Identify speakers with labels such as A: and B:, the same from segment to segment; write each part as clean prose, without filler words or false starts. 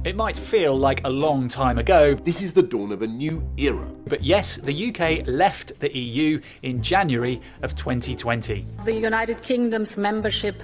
A: It might feel like a long time ago.
B: This is the dawn of a new era.
A: But yes, the UK left the EU in January of 2020.
C: The United Kingdom's membership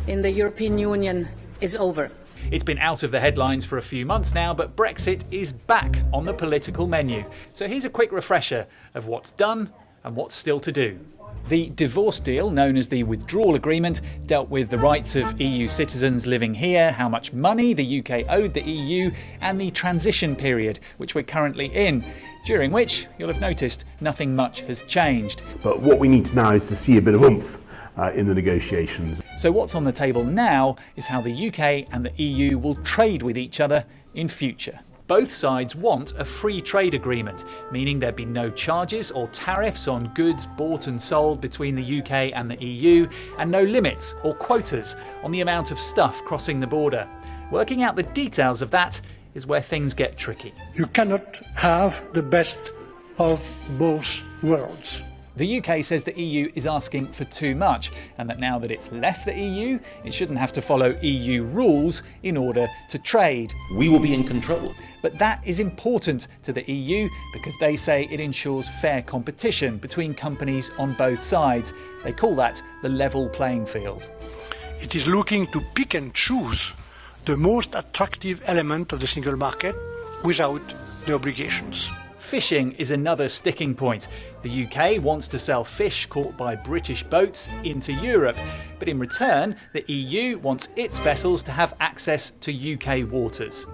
C: in the European Union is over.
A: It's been out of the headlines for a few months now, but Brexit is back on the political menu. So here's a quick refresher of what's done and what's still to do. The divorce deal, known as the withdrawal agreement, dealt with the rights of EU citizens living here, how much money the UK owed the EU, and the transition period, which we're currently in, during which, you'll have noticed, nothing much has changed.
D: But what we need now is to see a bit of oomph in the negotiations.
A: So what's on the table now is how the UK and the EU will trade with each other in future. Both sides want a free trade agreement, meaning there'd be no charges or tariffs on goods bought and sold between the UK and the EU, and no limits or quotas on the amount of stuff crossing the border. Working out the details of that is where things get tricky.
E: You cannot have the best of both worlds.
A: The UK says the EU is asking for too much, and that now that it's left the EU, it shouldn't have to follow EU rules in order to trade.
F: We will be in control.
A: But that is important to the EU because they say it ensures fair competition between companies on both sides. They call that the level playing field.
E: It is looking to pick and choose the most attractive element of the single market without the obligations.
A: Fishing is another sticking point. The UK wants to sell fish caught by British boats into Europe, but in return, the EU wants its vessels to have access to UK waters.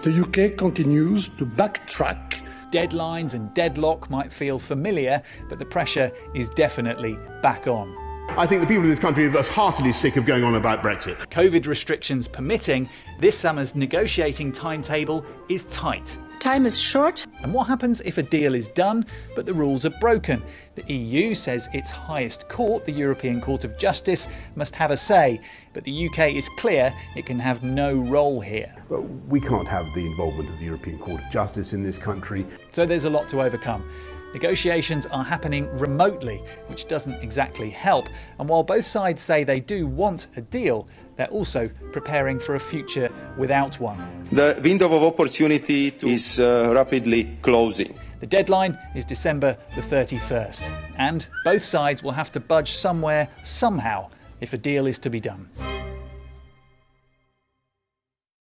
E: The UK continues to backtrack.
A: Deadlines and deadlock might feel familiar, but the pressure is definitely back on.
D: I think the people in this country are heartily sick of going on about Brexit.
A: COVID restrictions permitting, this summer's negotiating timetable is tight.
C: Time is short.
A: And what happens if a deal is done, but the rules are broken? The EU says its highest court, the European Court of Justice, must have a say, but the UK is clear it can have no role here.
D: But we can't have the involvement of the European Court of Justice in this country.
A: So there's a lot to overcome. Negotiations are happening remotely, which doesn't exactly help. And while both sides say they do want a deal, they're also preparing for a future without one.
F: The window of opportunity is rapidly closing.
A: The deadline is December the 31st. And both sides will have to budge somewhere, somehow, if a deal is to be done.